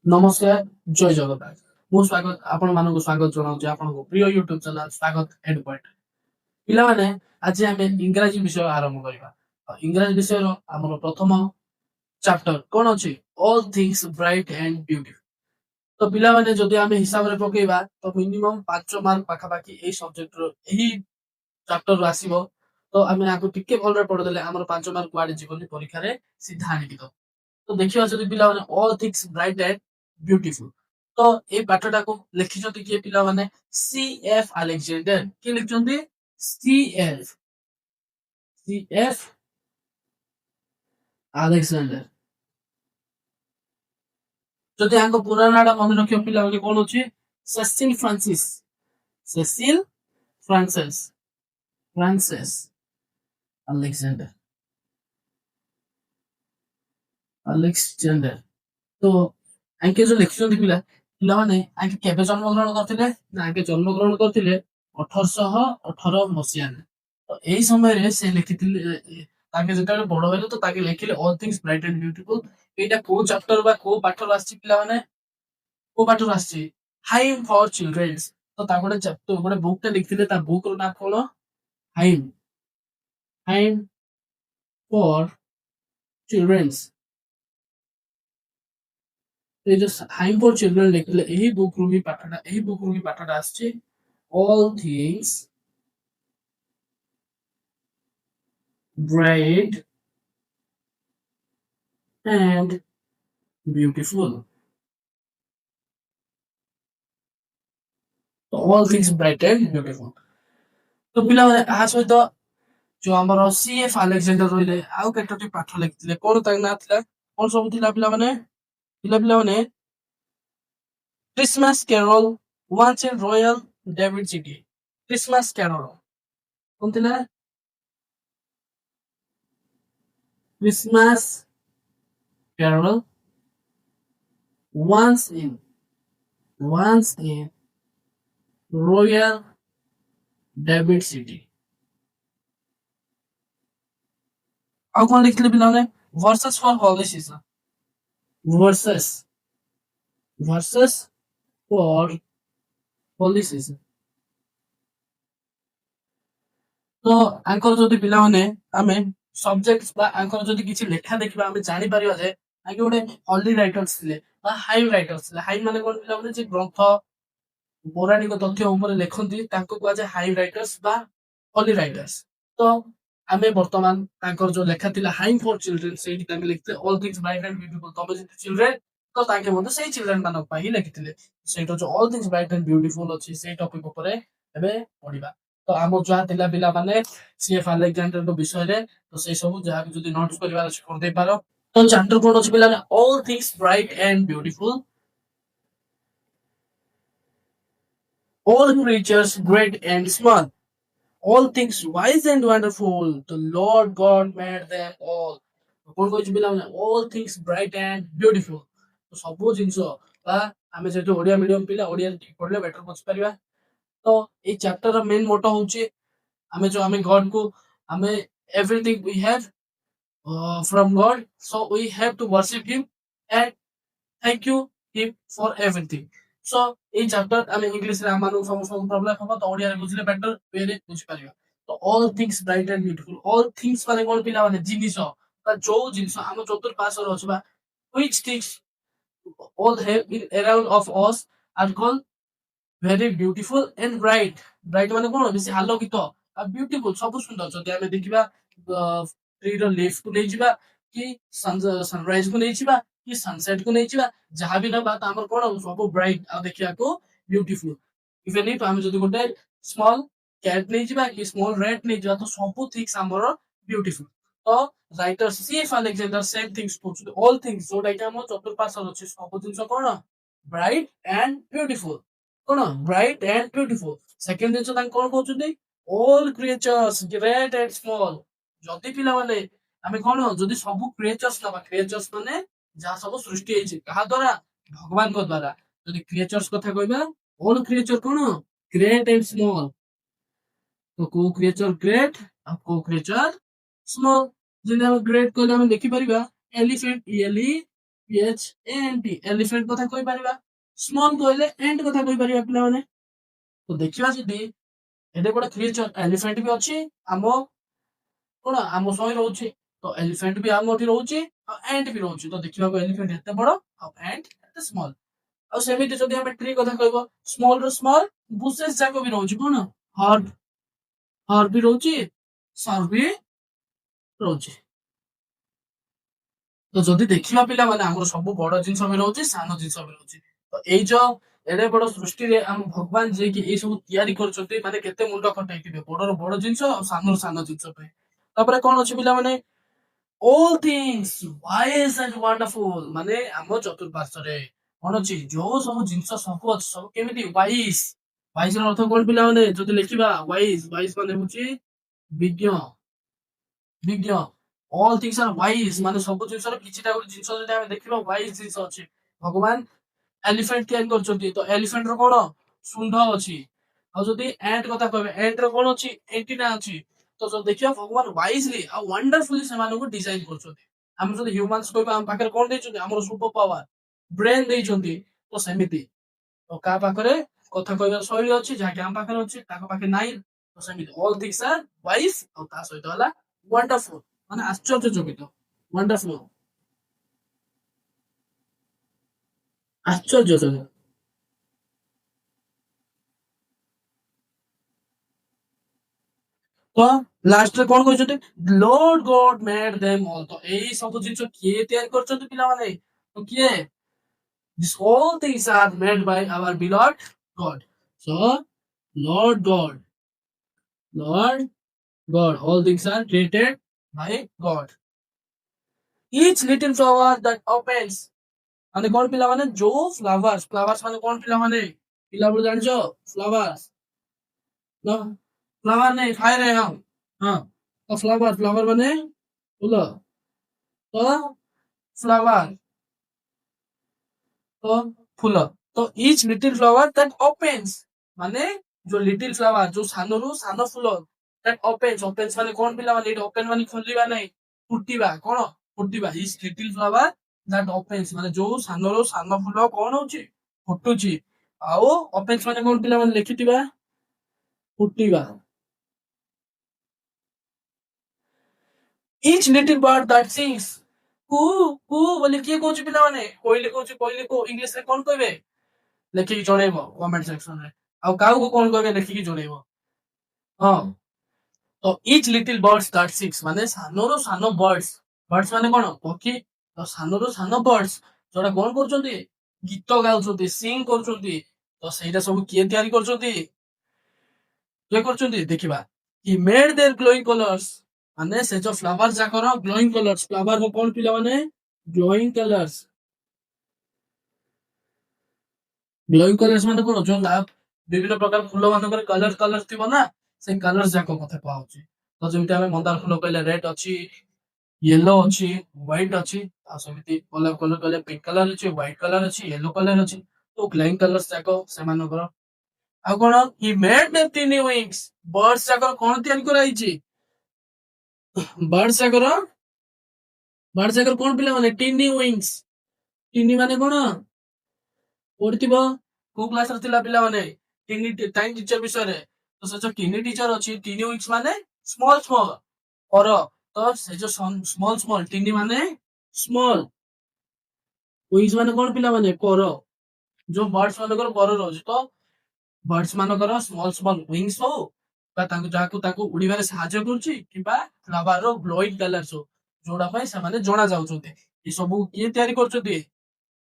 ନମସ୍କାର, ଜୟ ଜଗନ୍ନାଥ। ସ୍ୱାଗତ ଜଣାଉଛି ଆପଣଙ୍କ ପ୍ରିୟ ୟୁଟ୍ୟୁବ ଚ୍ୟାନେଲ ସ୍ୱାଗତ ଏଣ୍ଡ ପଏଣ୍ଟ। ପିଲାମାନେ, ଆଜି ଆମେ ଇଂରାଜୀ ବିଷୟ ଆରମ୍ଭ କରିବା। ଇଂରାଜୀ ବିଷୟର ଆମର ପ୍ରଥମ ଚାପ୍ଟର କଣ ଅଛି? All things bright and beautiful. ତ ପିଲାମାନେ, ଯଦି ଆମେ ହିସାବରେ ପକେଇବା ତ ମିନିମମ୍ 5 ମାର୍କ ପାଖାପାଖି ଏଇ ସବଜେକ୍ଟର ଏହି ଚାପ୍ଟରରୁ ଆସିବ। ତ ଆମେ ଆକୁ ଟିକେ ଭଲରେ ପଢିଦେଲେ ଆମର 5 ମାର୍କ କୁଆଡେ ଯିବନି, ପରୀକ୍ଷାରେ ସିଧା ଆଣିକି ଦବ। ତ ଦେଖିବା ଯଦି ପିଲାମାନେ all things bright and beautiful, ତ ଏଇ ପାଠଟାକୁ ଲେଖିଛନ୍ତି କିଏ ପିଲାମାନେ? C F Alexander. କିଏ ଲେଖିଛନ୍ତି? C F Alexander. ଯଦି ଆଙ୍କ ପୁରା ନାଁଟା ମନେ ରଖିବ ପିଲାମାନେ, କଣ ଅଛି? Cecil Frances. Cecil Frances Frances Alexander. Alexander. ତ ଆଙ୍କେ ଯୋଉ ଲେଖିଛନ୍ତି ପିଲାମାନେ, ଆଙ୍କେ କେବେ ଜନ୍ମଗ୍ରହଣ କରିଥିଲେ? ନା, ଆଙ୍କେ ଜନ୍ମଗ୍ରହଣ କରିଥିଲେ 1818 ମସିହାରେ। ତ ଏଇ ସମୟରେ ସେ ଲେଖିଥିଲେ, ତାଙ୍କେ ଯେତେବେଳେ ବଡ ହେଲେ ତ ତାଙ୍କେ ଲେଖିଲେ all things bright and beautiful. ଏଇଟା କୋଉ ଚାପ୍ଟର ବା କୋଉ ପାଠରୁ ଆସିଛି ପିଲାମାନେ? କୋଉ ପାଠରୁ ଆସିଛି? ହାଇମ୍ ଫର ଚିଲଡ୍ରେନ୍ସ। ତ ତା ଗୋଟେ ଚାପ୍ଟର, ଗୋଟେ ବୁକ୍ ଟା ଲେଖିଥିଲେ, ତା ବୁକ୍ ର ନାଁ କଣ? ହାଇମ୍ ହାଇମ୍ ଫର ଚିଲଡ୍ରେନ୍ସ। ଏଇ ଯୋଉ ହାଇମ୍ ଫର ଚିଲଡ୍ରେନ୍ ଲେଖିଥିଲେ, ଏହି ବୁକ୍ ରୁ ହିଁ ପାଠଟା ଆସିଛି। All things bright and beautiful. All things bright and beautiful. ତ ପିଲାମାନେ, ଏହା ସହିତ ଯୋଉ ଆମର ସି ଏଫ୍ ଆଲେକ୍ସାଣ୍ଡର ରହିଲେ, ଆଉ କେତୋଟି ପାଠ ଲେଖିଥିଲେ। କଣ ତାଙ୍କ ନାଁ ଥିଲା? କଣ ସବୁ ଥିଲା ପିଲାମାନେ? ପିଲାମାନେ, Christmas carol, once in royal David city. Christmas carol କଣ ଥିଲା? Christmas carol, once in royal David city. ଆଉ କଣ ଲେଖିଥିଲେ ପିଲାମାନେ? Verses for holy season. Verses verses for holy season. ତ ଆଙ୍କର ଯଦି ପିଲାମାନେ ଆମେ ସବଜେକ୍ଟ ବା ଆଙ୍କର ଯଦି କିଛି ଲେଖା ଦେଖିବା, ଆମେ ଜାଣିପାରିବା ଯେ ଆଗେ ଗୋଟେ ହଲି ରାଇଟର୍ସ ଥିଲେ ବା ହାଇମ୍ ରାଇଟର୍ସ ଥିଲେ। ହାଇମ୍ ମାନେ କଣ ପିଲାମାନେ? ଯେ ଗ୍ରନ୍ଥ ପୌରାଣିକ ତଥ୍ୟ ଉପରେ ଲେଖନ୍ତି, ତାଙ୍କୁ କୁହାଯାଏ ହାଇମ୍ ରାଇଟର୍ସ ବା ହଲି ରାଇଟର୍ସ। ତ ଆମେ ବର୍ତ୍ତମାନ ତାଙ୍କର ଯୋଉ ଲେଖା ଥିଲା ହାଇମ୍ ଫର ଚିଲଡ୍ରେନ୍, ସେଇଠି ତାଙ୍କେ ଲେଖିଥିଲେ all things bright and beautiful. ତମେ ଯଦି ଚିଲଡ୍ରେନ୍, ତ ତାଙ୍କେ ମଧ୍ୟ ସେଇ ଚିଲଡ୍ରେନ୍ ମାନଙ୍କ ପାଇଁ ହିଁ ଲେଖିଥିଲେ। ସେଇଟା ଯୋଉ all things bright and beautiful ଅଛି, ସେଇ ଟପିକ ଉପରେ ଏବେ ପଢିବା। ତ ଆମର ଯାହା ଥିଲା ପିଲାମାନେ ସିଏଫ୍ ଆଲେକ୍ଜାଣ୍ଡରଙ୍କ ବିଷୟରେ, ତ ସେଇ ସବୁ ଯାହା ବି ଯଦି ନୋଟ୍ସ କରିବାର ଅଛି କରିଦେଇପାର। ତ ଚାପ୍ଟର କଣ ଅଛି ପିଲାମାନେ? All things bright and beautiful. All creatures great and small, all things wise and wonderful, the Lord God made them all. କଣ କହିଛି ପିଲାମାନେ? all things bright and beautiful। ତ ସବୁ ଜିନିଷ, ବା ଆମେ ଯେହେତୁ ଓଡିଆ ମିଡିୟମ ପିଲା, ଓଡିଆରେ ଟିକେ ପଢିଲେ ବେଟର ବୁଝିପାରିବା। ତ ଏଇ ଚାପ୍ଟରର ମେନ୍ ମୋଟୋ ହଉଛି, ଆମେ ଗଡ କୁ, ଆମେ everything we have from God, so we have to worship him and thank you him for everything. So ଏଇ ଚାପ୍ଟର ଆମେ ଇଂଲିଶରେ ଆମମାନଙ୍କୁ ସମସ୍ତଙ୍କୁ ପ୍ରୋବ୍ଲେମ ହବ, ତ ଓଡିଆରେ ବୁଝିଲେ ବେଟର ୱେରେ ବୁଝିପାରିବା। ତ all things bright and beautiful. All things ମାନେ କଣ ପିଲାମାନେ? ଜିନିଷ ବା ଯୋଉ ଜିନିଷ ଆମ ଚତୁର୍ପାର୍ଶ୍ୱରେ ଅଛି, ବା which things all have in around of us are called very beautiful and bright। Bright ମାନେ କଣ? ବେଶୀ ଆଲୋକିତ। ଆଉ ବ୍ୟୁଟିଫୁଲ, ସବୁ ସୁନ୍ଦର। ଯଦି ଆମେ ଦେଖିବା ଟ୍ରିର ଲିଫ୍ କୁ ନେଇଯିବା, କି ସନରାଇଜ କୁ ନେଇଯିବା, କି ସନସେଟ କୁ ନେଇଯିବା, ଯାହା ବି ନବା, ତ ଆମର କଣ ସବୁ ବ୍ରାଇଟ୍ ଆଉ ଦେଖିବାକୁ ବ୍ୟୁଟିଫୁଲ। ଇଭେନ ଇଫ୍ ଆମେ ଯଦି ଗୋଟେ ସ୍ମଲ କ୍ୟାଟ୍ ନେଇଯିବା, କି ସ୍ମଲ ରେଟ୍ ନେଇଯିବା, ତ ସବୁ ଥିଙ୍ଗସ୍ ଆମର beautiful. The writer C F Alexander same things କହୁଛନ୍ତି, ଅଲ୍ ଥିଙ୍ଗସ୍ ଯୋଉଟା କି ଆମ ଚତୁର୍ପାର୍ଶ୍ୱରେ ଅଛି, ସବୁ ଜିନିଷ କଣ? Bright and beautiful. କଣ? Bright and beautiful. ସେକେଣ୍ଡ ଜିନିଷ ତାଙ୍କୁ କଣ କହୁଛନ୍ତି? All creatures great and small. ଯଦି ପିଲାମାନେ ଆମେ କଣ, ଯଦି ସବୁ କ୍ରିଏଚର୍ସ ନବା, କ୍ରିଏଚର୍ସ ମାନେ ଯାହା ସବୁ ସୃଷ୍ଟି ହେଇଛି, କାହା ଦ୍ଵାରା? ଭଗବାନଙ୍କ ଦ୍ଵାରା। ଯଦି କ୍ରିଏଚର୍ସ କଥା କହିବା, ଅଲ୍ କ୍ରିଏଚର କଣ? Great and small. ତ କୋଉ କ୍ରିଏଚର ଗ୍ରେଟ୍ ଆଉ କୋଉ କ୍ରିଏଚର ସ୍ମଲ? ଯଦି ଆମେ ଗ୍ରେଟ୍ କହିଲେ ଆମେ ଦେଖିପାରିବା ଏଲିଫେଣ୍ଟ, PHANT ଏଲିଫେଣ୍ଟ କଥା କହିପାରିବା। ସ୍ମଲ୍ କହିଲେ ଏଣ୍ଟ କଥା କହିପାରିବା ପିଲାମାନେ। ତ ଦେଖିବା ଯଦି ଏଠି ଗୋଟେ କ୍ରିଏଚର ଏଲିଫେଣ୍ଟ ବି ଅଛି ଆମ କଣ ଆମ ସହ ରହୁଛି। ତ ଏଲିଫେଣ୍ଟ ବି ଆମ ଏଠି ରହୁଛି ଆଉ ଏଣ୍ଟ ବି ରହୁଛି। ତ ଦେଖିବାକୁ ଏଲିଫେଣ୍ଟ ଏତେ ବଡ ଆଉ ଏଣ୍ଟ ଏତେ ସ୍ମଲ୍। ଆଉ ସେମିତି ଯଦି ଆମେ ଟ୍ରି କଥା କହିବ ସ୍ମଲ୍ ରୁ ସ୍ମଲ୍ ବୁସେସ୍ ଯାକ ବି ରହୁଛି କଣ ହର୍ବ ବି ରହୁଛି ସର୍ବ ବି ରହୁଛି। ତ ଯଦି ଦେଖିବା ପିଲାମାନେ ଆମର ସବୁ ବଡ ଜିନିଷ ବି ରହୁଛି ସାନ ଜିନିଷ ବି ରହୁଛି। ତ ଏଇ ଯୋଉ ଏଡେ ବଡ ସୃଷ୍ଟିରେ ଆମ ଭଗବାନ ଯିଏକି ଏଇ ସବୁ ତିଆରି କରୁଛନ୍ତି ମାନେ କେତେ ମୁଣ୍ଡ ଖଟେଇଥିବେ ବଡର ବଡ ଜିନିଷ ଆଉ ସାନରୁ ସାନ ଜିନିଷ ପାଇଁ। ତାପରେ କଣ ଅଛି ପିଲାମାନେ all things wise and wonderful ମାନେ ଆମ ଚତୁର୍ପାର୍ଶ୍ୱରେ କଣ ଅଛି ଯୋଉ ସବୁ ଜିନିଷ ସବୁ ଅଛି ସବୁ କେମିତି ୱାଇଜ। ୱାଇଜ ର ଅର୍ଥ କଣ ପିଲାମାନେ ଯଦି ଲେଖିବା ୱାଇଜ ୱାଇଜ ମାନେ ହଉଛି ବିଜ୍ଞ ବିଜ୍ଞ। ଅଲ୍ ଥିଙ୍ଗସ୍ ଆର୍ ୱାଇଜ ମାନେ ସବୁ ଜିନିଷର କିଛିଟା ଗୋଟେ ଜିନିଷ ଯଦି ଆମେ ଦେଖିବା ୱାଇଜ ଜିନିଷ ଅଛି। ଭଗବାନ ଏଲିଫେଣ୍ଟ ତିଆରି କରୁଛନ୍ତି ତ ଏଲିଫେଣ୍ଟ ର କଣ ଶୁଣ୍ଢ ଅଛି। ଆଉ ଯଦି ଏଣ୍ଟ କଥା କହିବେ ଏଣ୍ଟ ର କଣ ଅଛି ଏଣ୍ଟିନା ଅଛି। ତ ଯଦି ଦେଖିବା ଭଗବାନ ୱାଇଜଲି ଆଉ ୱଣ୍ଡରଫୁଲି ସେମାନଙ୍କୁ ଡିଜାଇନ କରୁଛନ୍ତି। ଆମେ ଯଦି ହ୍ୟୁମାନ୍ସ କହିବା ଆମ ପାଖରେ କଣ ଦେଇଛନ୍ତି ଆମର ସୁପର ପାୱାର ବ୍ରେନ ଦେଇଛନ୍ତି। ତ ସେମିତି ତ କାହା ପାଖରେ କଥା କହିବାର ଶୈଳୀ ଅଛି ଯାହାକି ଆମ ପାଖରେ ଅଛି ତାଙ୍କ ପାଖରେ ନାହିଁ। ତ ସେମିତି ଅଲ୍ ଥିଙ୍ଗସ୍ ଆର୍ ୱାଇଜ ଆଉ ତା ସହିତ ହେଲା ୱଣ୍ଡରଫୁଲ ମାନେ ଆଶ୍ଚର୍ଯ୍ୟଜନିତ ୱଣ୍ଡରଫୁଲ ଆଶ୍ଚର୍ଯ୍ୟଜନକ। ତ ଲାଷ୍ଟରେ କଣ କହିଛନ୍ତି ଲର୍ଡ ଗଡ୍ ମେଡ୍ ଦେମ୍ ଅଲ୍। ତ ଏଇ ସବୁ ଜିନିଷ କିଏ ତିଆରି କରିଛନ୍ତି ପିଲାମାନେ ତ କିଏ This all things are made by our beloved God. So Lord God, Lord God, all things are created by God. Each little flower that opens ମାନେ କଣ ପିଲାମାନେ ଯୋଉ ଫ୍ଲାୱାର୍ସ ଫ୍ଲାୱାର୍ସ ମାନେ କଣ ପିଲାମାନେ ପିଲା ବେଳୁ ଜାଣିଛ ଫ୍ଲାୱାର୍ସ ଫ୍ଲାୱାର ନାଇଁ ଖାଏ ହଁ ହଁ ତ ଫ୍ଲାୱାର ଫ୍ଲାୱାର ମାନେ ଫୁଲ ତ ଫ୍ଲାୱାର ତ ଫୁଲ ତ ଇଚ୍ ଲିଟିଲ ଫ୍ଲାୱାର ଦ୍ୟାଟ୍ ଓପେନ୍ସ ମାନେ ଯୋଉ ଲିଟିଲ ଫ୍ଲାୱାର ଯୋଉ ସାନରୁ ସାନ ଫୁଲ ଦ୍ୟାଟ୍ ଓପେନ୍ସ ଓପେନ୍ସ ମାନେ କଣ ପିଲାମାନେ ଏଇଟା ଓପେନ ମାନେ ଖୋଲିବା ନାହିଁ ଫୁଟିବା କଣ ଫୁଟିବା ଇଚ୍ ଲିଟିଲ ଫ୍ଲାୱାର ଦ୍ୟାଟ୍ ଓପେନ୍ସ ମାନେ ଯୋଉ ସାନରୁ ସାନ ଫୁଲ କଣ ହଉଛି ଫୁଟୁଛି। ଆଉ ଓପେନ୍ସ ମାନେ କଣ ପିଲାମାନେ ଲେଖିଥିବା ଫୁଟିବା। ଇଚ୍ ଲିଟିଲ ବାର୍ଡ ଦ୍ୟାଟ୍ ସିଙ୍ଗ୍ସ କୁ କୁ ବୋଲି କିଏ କହୁଛି ପିଲାମାନେ କୋଇଲି କହୁଛି କୋଇଲିକୁ ଇଂଲିଶରେ କଣ କହିବେ ଲେଖିକି ଜଣେଇବ କମେଣ୍ଟ ସେକ୍ସନରେ। ଆଉ କାହାକୁ କଣ କହିବେ ଲେଖିକି ଜଣେଇବ। ହଁ ତ ଇଚ୍ ଲିଟିଲ ବର୍ଡସ୍ ଦ୍ୟାଟ୍ ସିକ୍ସ ମାନେ ସାନରୁ ସାନ ବର୍ଡସ୍ ବର୍ଡସ୍ ମାନେ କଣ ପକ୍ଷୀ ତ ସାନରୁ ସାନ ବର୍ଡସ୍ ଯୋଉଟା କଣ କରୁଛନ୍ତି ଗୀତ ଗାଉଛନ୍ତି ସିଂ କରୁଛନ୍ତି। ତ ସେଇଟା ସବୁ କିଏ ତିଆରି କରୁଛନ୍ତି କିଏ କରୁଛନ୍ତି ଦେଖିବା ହି ମେଡ୍ ଦେୟାର ଗ୍ଲୋଇଂ କଲର୍ସ ମାନେ ସେ ଯୋଉ ଫ୍ଲାୱାର ଯାକର ଗ୍ଲୋଇଂ କଲର୍ସ ଫ୍ଲାୱାର କଣ ପିଲାମାନେ ଗ୍ଲୋଇଂ କଲର୍ସ ଗ୍ଲୋଇଂ କଲର୍ସ ମାନେ କଣ ଯୋଉ ବିଭିନ୍ନ ପ୍ରକାର ଫୁଲ ମାନଙ୍କରେ କଲର କଲର ଥିବ ନା ସେଇ କଲର ଯାକ କଥା କୁହାହଉଛି। ତ ଯେମିତି ଆମେ ମନ୍ଦାର ଫୁଲ କହିଲେ ରେଡ୍ ଅଛି ୟେଲୋ ଅଛି ହ୍ୱାଇଟ୍ ଅଛି ଆଉ ସେମିତି ଗୋଲାପ କଲର କହିଲେ ପିଙ୍କ କଲର ଅଛି ହ୍ୱାଇଟ୍ କଲର ଅଛି ୟେଲୋ କଲର ଅଛି। ତ ଗ୍ଲୋଇଂ କଲର୍ସ ଯାକ ସେମାନଙ୍କର। ଆଉ କଣ ହି ମେଡ୍ ଦେମ୍ ଟିନି ୱିଙ୍ଗସ୍ ବର୍ଡସ୍ ଯାକର କଣ ତିଆରି କରାଯାଇଛି ବର୍ଡସ୍ ଯାକର ବର୍ଡସ୍ ଯାକର କଣ ପିଲାମାନେ ଟିନି ୱିଙ୍ଗସ୍ ଟିନି ମାନେ କଣ ପଢିଥିବ କୋଉ କ୍ଲାସରେ ଥିଲା ପିଲାମାନେ ଟିନି ଟାଇମ୍ ଟିଚର ବିଷୟରେ। ତ ସେ ଯୋଉ ଟିନି ଟିଚର ଅଛି ଟିନି ୱିଙ୍ଗସ୍ ମାନେ ସ୍ମଲ ସ୍ମଲ ପର ତ ସେ ଯୋଉ ସ୍ମଲ ସ୍ମଲ ଟିନି ମାନେ ସ୍ମଲ ୱିଙ୍ଗସ୍ ମାନେ କଣ ପିଲାମାନେ ପର ଯୋଉ ବର୍ଡସ୍ ମାନଙ୍କର ପର ରହୁଛି। ତ ବର୍ଡସ୍ ମାନଙ୍କର ସ୍ମଲ ସ୍ମଲ ୱିଙ୍ଗସ୍ ହଉ ବା ତାଙ୍କୁ ଯାହାକୁ ତାଙ୍କୁ ଉଡିବାରେ ସାହାଯ୍ୟ କରୁଛି କିମ୍ବା ଫ୍ଲାୱାର ଗ୍ଲୋଇଂ କଲର୍ସ ହଉ ଯୋଉଟା ପାଇଁ ସେମାନେ ଜଣା ଯାଉଛନ୍ତି। ଏ ସବୁ କିଏ ତିଆରି କରୁଛନ୍ତି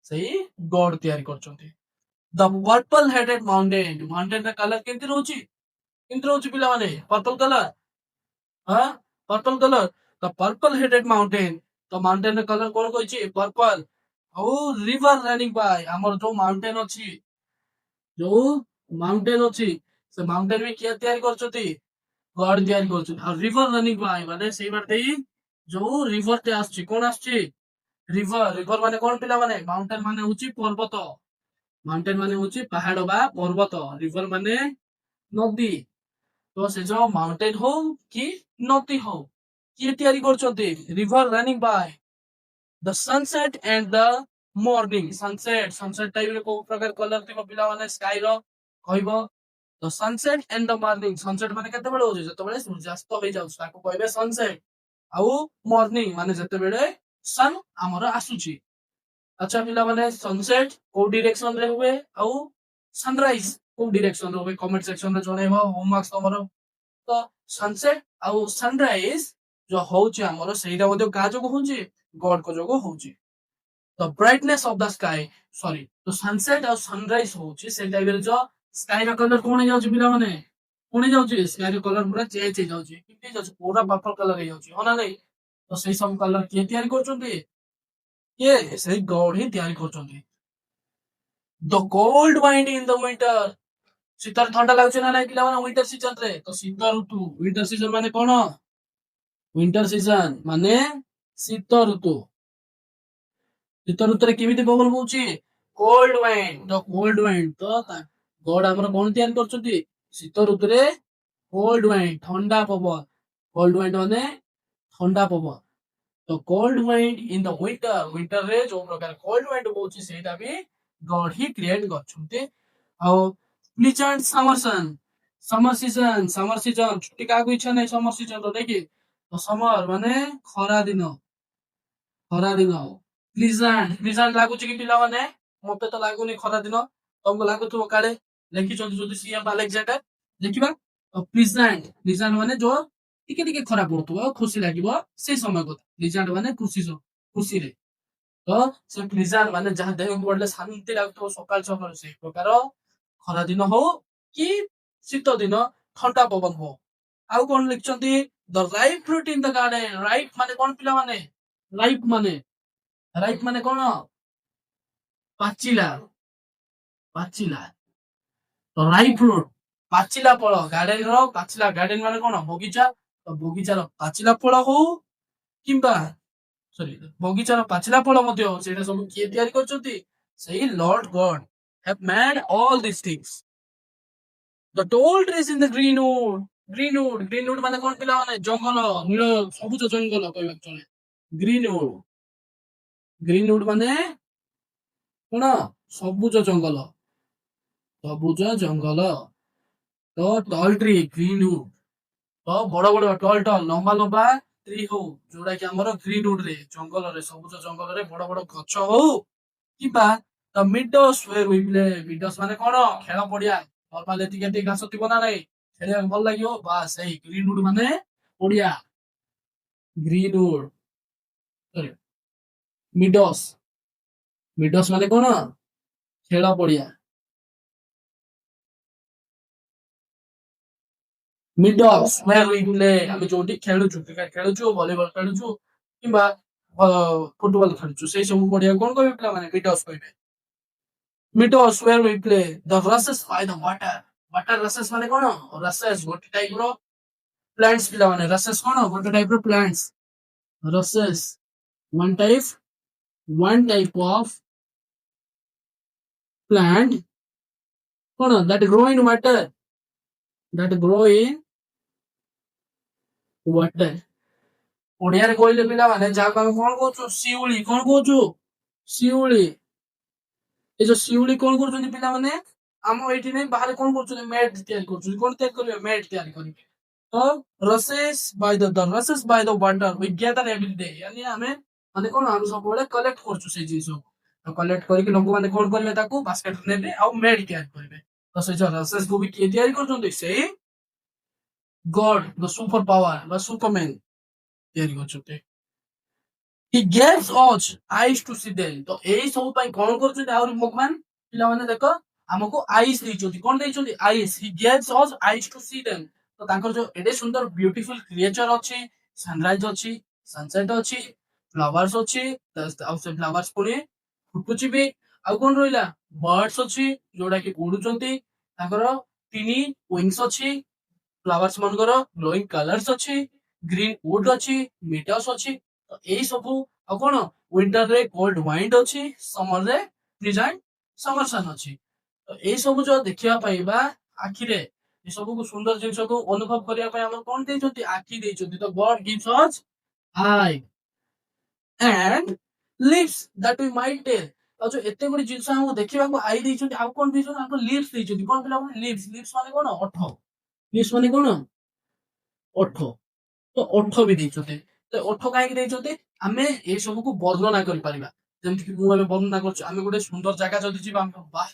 ସେଇ ଗଡ ତିଆରି କରୁଛନ୍ତି। ଦ ପର୍ପଲ ହେଡେଡ ମାଉଣ୍ଟେନ ମାଉଣ୍ଟେନ ର କଲର କେମିତି ରହୁଛି ପିଲାମାନେ ପର୍ପଲ କଲର ହଁ ପର୍ପଲ କଲର ଦ ପର୍ପଲ ହେଡେଡ ମାଉଣ୍ଟେନ ତ ମାଉଣ୍ଟେନ ର କଲର କଣ କହିଛି ପର୍ପଲ। ଆଉ ରିଭର ରନିଂ ବାଇ ଆମର ଯୋଉ ମାଉଣ୍ଟେନ ଅଛି ଯୋଉ ମାଉଣ୍ଟେନ ଅଛି ସେ ମାଉଣ୍ଟେନ ବି କିଏ ତିଆରି କରୁଛନ୍ତି ଗଡ ତିଆରି କରୁଛନ୍ତି। ଆଉ ରିଭର ରନିଂ ବାଇ ମାନେ ସେଇ ବାଟେ ଯୋଉ ରିଭର ଟେ ଆସୁଛି କଣ ଆସୁଛି ରିଭର ରିଭର ମାନେ କଣ ପିଲାମାନେ ମାଉଣ୍ଟେନ ମାନେ ହଉଛି ପର୍ବତ ମାଉଣ୍ଟେନ ମାନେ ହଉଛି ପାହାଡ ବା ପର୍ବତ ରିଭର ମାନେ ନଦୀ। ତ ସେ ଯୋଉ ମାଉଣ୍ଟେନ ହଉ କି ନଦୀ ହଉ କିଏ ତିଆରି କରୁଛନ୍ତି river running by the sunset and the morning sunset time रे को प्रकार कलर थिबो पिला माने स्काई रो कहइबो the sunset and the morning sunset माने केते बेले होजे जते बेले सूर्यास्त होई जाउछ ताको कहबे सनसेट आउ मॉर्निंग माने जते बेले सन हमर आसुची अच्छा पिला माने सनसेट को डायरेक्शन रे हुए आउ सनराइज को डायरेक्शन रे हुए कमेंट सेक्शन रे जणेबो होमवर्क तमरो तो सनसेट आउ सनराइज जो होउची हमर सेइरा मध्ये का जो होउची गॉड को जो होउची the brightness of the sky sorry तो सनसेट और सनराइज होउची से टाइम रे जो स्काई रो कलर कोन जाउची पिला माने कोन जाउची स्काई रो कलर पूरा चेंज हो जाउची किते जाउची पूरा पर्पल कलर हो जाउची हो ना नहीं तो सेही सब कलर के तयारी करचोंती ये सेही गॉड ही तयारी करचोंती the cold wind in the winter शीतल ठंडा लाଗୁଛି ନା ନାଇଁ ପିଲାମାନେ ୱିଣ୍ଟର ସିଜନ ରେ ତ ଶୀତ ଋତୁ ୱିଣ୍ଟର ସିଜନ ମାନେ କଣ ୱିଣ୍ଟର ସିଜନ ମାନେ ଶୀତ ଋତୁ ଶୀତ ଋତୁରେ କେମିତି ପବନ ବହୁଛି କୋଲ୍ଡ ୱାଇଣ୍ଡ ଦ କୋଲ୍ଡ ୱାଇଣ୍ଡ ତ ଗଡ ଆମର କଣ ତିଆରି କରୁଛନ୍ତି ଶୀତ ଋତୁରେ କୋଲ୍ଡ ୱାଇଣ୍ଡ ଥଣ୍ଡା ପବନ କୋଲ୍ଡ ୱାଇଣ୍ଡ ମାନେ ଥଣ୍ଡା ପବନ ତ କୋଲ୍ଡ ୱାଇଣ୍ଡ ଇନ ଦ ୱିଣ୍ଟର ୱିଣ୍ଟର ରେ ଯୋଉ ପ୍ରକାର କୋଲ୍ଡ ୱାଇଣ୍ଡ ବହୁଛି ସେଇଟା ବି ଗଡ ହିଁ କ୍ରିଏଟ କରିଛନ୍ତି ଆଉ ପ୍ଲିଜେଣ୍ଟ ସମର ସିଜନ ଛୁଟି କାହାକୁ ଇଚ୍ଛା ନାହିଁ ସମର ସିଜନ ର ଦେଖି ତ ସମର ମାନେ ଖରା ଦିନ ଖରା ଦିନ ପ୍ଲିଜେଣ୍ଟ ଲାଗୁଛି କି ପିଲାମାନେ ମତେ ତ ଲାଗୁନି ଖରା ଦିନ ତମକୁ ଲାଗୁଥିବ କାଳେ ଲେଖିଛନ୍ତି ଯଦି ସିଏମ ଆଲେକ୍ସାଣ୍ଡର ଦେଖିବା ପ୍ଲିଜେଣ୍ଟ ମାନେ ଯୋଉ ଟିକେ ଟିକେ ଖରା ପଡୁଥିବ ଖୁସି ଲାଗିବ ସେଇ ସମୟ କଥା ପ୍ଲିଜେଣ୍ଟ ମାନେ ଖୁସିରେ ତ ସେ ପ୍ଲିଜେଣ୍ଟ ମାନେ ଯାହା ଦେହକୁ ପଡିଲେ ଶାନ୍ତି ଲାଗୁଥିବ ସକାଳ ସକାଳୁ ସେଇ ପ୍ରକାର ଖରା ଦିନ ହଉ କି ଶୀତ ଦିନ ଥଣ୍ଡା ପବନ ହଉ ଆଉ କଣ ଲେଖିଛନ୍ତି the right fruit in the garden right ମାନେ କଣ ପିଲାମାନେ ରାଇଟ୍ ମାନେ କଣ ପାଚିଲା ପାଚିଲା ତ ରାଇଟ୍ ଫ୍ରୁଟ ପାଚିଲା ଫଳ ଗାର୍ଡେନ ର ପାଚିଲା ଗାର୍ଡେନ ମାନେ କଣ ବଗିଚା ତ ବଗିଚାର ପାଚିଲା ଫଳ ହଉ କିମ୍ବା ସରି ବଗିଚାର ପାଚିଲା ଫଳ ମଧ୍ୟ ହଉ ସେଇଟା ସବୁ କିଏ ତିଆରି କରିଛନ୍ତି ସେଇ Lord Garh have made all these things the tall trees in the greenwood ମାନେ କଣ ପିଲାମାନେ ଜଙ୍ଗଲ ନୀଳ ସବୁଜ ଜଙ୍ଗଲ କହିବାକୁ ଚଳେ ଗ୍ରୀନଉଡ ମାନେ କଣ ସବୁଜ ଜଙ୍ଗଲ ତ ଟଲ୍ ଟ୍ରି ଗ୍ରୀନଉଡ ତ ବଡ ବଡ ଟଲ୍ ଲମ୍ବା ଲମ୍ବା ଟ୍ରି ହଉ ଯୋଉଟା କି ଆମର ଗ୍ରୀନଉଡ ରେ ଜଙ୍ଗଲରେ ସବୁଜ ଜଙ୍ଗଲରେ ବଡ ବଡ ଗଛ ହଉ କିମ୍ବା ତ ମିଡସ୍ ମାନେ କଣ ଖେଳ ପଡିଆ ନର୍ମାଲ ଏତିକି ଏତିକି ଘାସ ଥିବ ନା ନାଇଁ ଖେଳିବାକୁ ଭଲ ଲାଗିବ ବା ସେଇ ଗ୍ରୀନଉଡ ମାନେ ପଡିଆ ଗ୍ରୀନଉଡ ସରି ମିଡସ୍ ମାନେ କଣ ଖେଳ ପଡିଆ ମିଡସ୍ ଆମେ ଯୋଉଠି ଖେଳୁଛୁ କ୍ରିକେଟ ଖେଳୁଛୁ ଭଲିବଲ ଖେଳୁଛୁ କିମ୍ବା ଫୁଟବଲ ଖେଳୁଛୁ ସେଇ ସବୁ ପଡିଆକୁ କଣ କହିବେ ପିଲାମାନେ ମିଡସ୍ କହିବେ mids where we play the rushes by the water rushes ମାନେ କଣ rushes ଗୋଟେ ଟାଇପ ର ପ୍ଲାଣ୍ଟସ୍ ପିଲାମାନେ rushes କଣ ଗୋଟେ ଟାଇପ ର plants rushes one type of plant କଣ that grow in water ଓଡିଆରେ କହିଲେ ପିଲାମାନେ ଯାହାକୁ ଆମେ କଣ କହୁଛୁ ଶିଉଳି କଣ କହୁଛୁ ଶିଉଳି ଏ ଯୋଉ ଶିଉଳି କଣ କରୁଛନ୍ତି ପିଲାମାନେ ଆମ ଏଇଠି ନାଇଁ ବାହାରେ କଣ କରୁଛନ୍ତି ମ୍ୟାଟ ତିଆରି କରୁଛନ୍ତି କଣ ତିଆରି କରିବେ ମ୍ୟାଟ ତିଆରି କରିବେ ତ rushes by the water we gather every day yani ଆମେ ମାନେ କଣ ଆମେ ସବୁବେଳେ କଲେକ୍ଟ କରୁଛୁ ସେଇ ଜିନିଷକୁ କଲେକ୍ଟ କରିକି ଲୋକମାନେ କଣ କରିବେ ତାକୁ ବାସ୍କେଟରେ ନେବେ ଆଉ ମ୍ୟାଟ ତିଆରି କରିବେ ତ ସେଇ ଯୋଉ ରସେସ୍ କୁ ବି କିଏ ତିଆରି କରୁଛନ୍ତି ସେଇ ଗଡ ଦ ସୁପର ପାୱାର ବା ସୁପରମ୍ୟାନ ତିଆରି କରୁଛନ୍ତି he gives us eyes to see them ତ ଏଇ ସବୁ ପାଇଁ କଣ କରୁଛନ୍ତି ଆହୁରି ଭଗବାନ ପିଲାମାନେ ଦେଖ ଆମକୁ ଆଇସ୍ ଦେଇଛନ୍ତି କଣ ଦେଇଛନ୍ତି ice he gives us eyes to see them ତ ତାଙ୍କର ଯୋଉ ଏଡେ ସୁନ୍ଦର ବ୍ୟୁଟିଫୁଲ କ୍ରିଏଚର ଅଛି ସନରାଇଜ ଅଛି ସନସେଟ ଅଛି ଫ୍ଲାୱାର୍ସ ଅଛି ଆଉ ସେ ଫ୍ଲାୱାର୍ସ ପୁଣି ଫୁଟୁଛି ବି ଆଉ କଣ ରହିଲା ବର୍ଡସ ଅଛି ଯୋଉଟା କି ଉଡୁଛନ୍ତି ତାଙ୍କର ତିନି ୱିଙ୍ଗସ ଅଛି ଫ୍ଲାୱାର୍ସ ମାନଙ୍କର ଗ୍ଲୋଇଂ କଲର୍ସ ଅଛି ଗ୍ରୀନ ଉଡ୍ ଅଛି ମିଟର୍ସ ଅଛି ତ ଏଇ ସବୁ ଆଉ କଣ ୱିଣ୍ଟର ରେ କୋଲ୍ଡ ୱାଇଣ୍ଡ ଅଛି ସମର ରେ ପ୍ଲିଜେଣ୍ଟ ସମର ସନ୍ ଅଛି ତ ଏଇ ସବୁ ଯୋଉ ଦେଖିବା ପାଇଁ ବା ଆଖିରେ ଏ ସବୁକୁ ସୁନ୍ଦର ଜିନିଷକୁ ଅନୁଭବ କରିବା ପାଇଁ ଆମର କଣ ଦେଇଛନ୍ତି ଆଖି ଦେଇଛନ୍ତି ତ God gives us eye and lips that we might tell। ଆଉ ଯୋଉ ଏତେ ଗୁଡେ ଜିନିଷ ଆମକୁ ଦେଖିବାକୁ ଆଇ ଦେଇଛନ୍ତି ଆଉ କଣ ଦେଇଛନ୍ତି ଆମକୁ lips ଦେଇଛନ୍ତି କଣ ପିଲାମାନେ lips lips ମାନେ କଣ ଓଠ lips ମାନେ କଣ ଓଠ ତ ଓଠ ବି ଦେଇଛନ୍ତି ତ ଓଠ କାହିଁକି ଦେଇଛନ୍ତି ଆମେ ଏ ସବୁକୁ ବର୍ଣ୍ଣନା କରିପାରିବା ଯେମିତିକି ମୁଁ ଏବେ ବର୍ଣ୍ଣନା କରୁଛି ଆମେ ଗୋଟେ ସୁନ୍ଦର ଜାଗା ଯଦି ଯିବା ଆମେ ବାଃ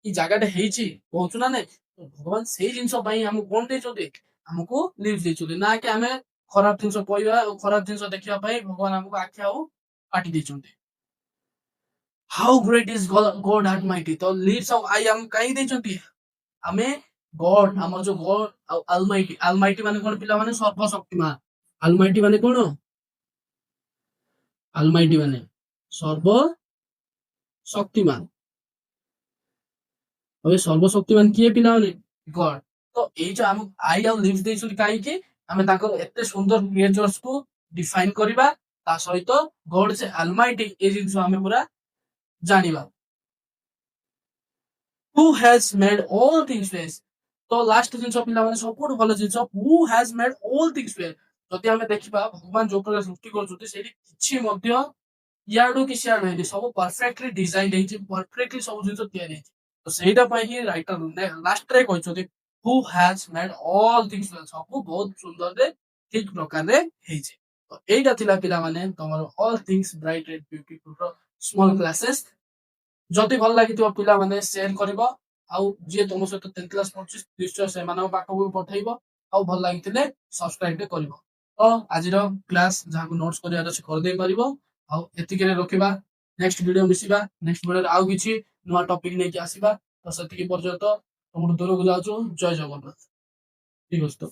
ଏଇ ଜାଗାଟା ହେଇଛି କହୁଛୁ ନା ନାଇଁ ତ ଭଗବାନ ସେଇ ଜିନିଷ ପାଇଁ ଆମକୁ କଣ ଦେଇଛନ୍ତି ଆମକୁ ଲିପ୍ସ ଦେଇଛନ୍ତି ନା କି ଆମେ ଖରାପ ଜିନିଷ କହିବା ଆଉ ଖରାପ ଜିନିଷ ଦେଖିବା ପାଇଁ ଭଗବାନ ଆମକୁ ଆଖି ଆଉ ପାଟି ଦେଇଛନ୍ତି। ହାଉ ଗ୍ରେଟ୍ ଇଜ ଗଡ୍ ଆଲମାଇଟି ତ ଲିପ୍ସ ଆଉ ଆଇ ଆମକୁ କାହିଁକି ଦେଇଛନ୍ତି ଆମେ ଗଡ୍ ଆମର ଯୋଉ ଗଡ୍ ଆଉ ଆଲମାଇଟି ଆଲମାଇଟି ମାନେ କଣ ପିଲାମାନେ ସର୍ବଶକ୍ତିମାନ ଆଲମାଇଟି ମାନେ କଣ ଆଲମାଇଟି ମାନେ ସର୍ବ ଶକ୍ତିମାନ હવે ସର୍ବଶକ୍ତିମାନ କିଏ ପିଲାମାନେ ଗଡ୍ ତ ଏଇ ଯୋଉ ଆମକୁ ଆଇ ଆଉ ଲିପ୍ସ ଦେଇଛନ୍ତି କାହିଁକି ଆମେ ତାଙ୍କର ଏତେ ସୁନ୍ଦର କ୍ରିଏଚର୍ସ କୁ ଡିଫାଇନ କରିବା ତା ସହିତ ଗଡ୍ ଯେ ଆଲମାଇଟି ଏ ଜିନିଷ ଆମେ ପୁରା ଜାଣିବା who has made all things well ତ ଲାଷ୍ଟ ଜିନିଷ ପିଲାମାନେ ସବୁଠୁ ଭଲ ଜିନିଷ who has made all things well ଯଦି ଆମେ ଦେଖିବା ଭଗବାନ ଯୋଉ ପ୍ରକାର ସୃଷ୍ଟି କରୁଛନ୍ତି ସେଇଠି କିଛି ମଧ୍ୟ ଇଆଡୁ କି ସିଆଡୁ ହେଇନି ସବୁ ପରଫେକ୍ଟଲି ଡିଜାଇନ ହେଇଛି ପରଫେକ୍ଟଲି ସବୁ ଜିନିଷ ତିଆରି ହେଇଛି ତ ସେଇଟା ପାଇଁ ହିଁ ରାଇଟର ଲାଷ୍ଟରେ କହିଛନ୍ତି who has made all things well ସବୁ ବହୁତ ସୁନ୍ଦରରେ ଠିକ ପ୍ରକାରରେ ହେଇଛି ତ ଏଇଟା ଥିଲା ପିଲାମାନେ ତମର all things bright and beautiful ର ସ୍ମଲ୍ କ୍ଲାसेସ୍ ଯଦି ଭଲ ଲାଗିଥିବ ପିଲାମାନେ ସେୟାର କରିବ ଆଉ ଯିଏ ତମ ସହିତ 10th କ୍ଲାସ ପଢୁଛି ନିଶ୍ଚୟ ସେମାନଙ୍କ ପାଖକୁ ପଠେଇବ ଆଉ ଭଲ ଲାଗିଥିଲେ ସବସ୍କ୍ରାଇବ କରିବ ତ ଆଜିର କ୍ଲାସ ଯାହାକୁ ନୋଟ୍ସ କରିବାର ଅଛି କରିଦେଇ ପାରିବ ଆଉ ଏତିକିରେ ରଖିବା ନେକ୍ସଟ ଭିଡିଓ ମିଶିବା ନେକ୍ସଟ ଭିଡିଓରେ ଆଉ କିଛି ନୂଆ ଟପିକ ନେଇକି ଆସିବା ତ ସେତିକି ପର୍ଯ୍ୟନ୍ତ ତମଠୁ ଦୂରକୁ ଯାଉଛୁ ଜୟ ଜଗନ୍ନାଥ ଠିକ ଅଛି ତ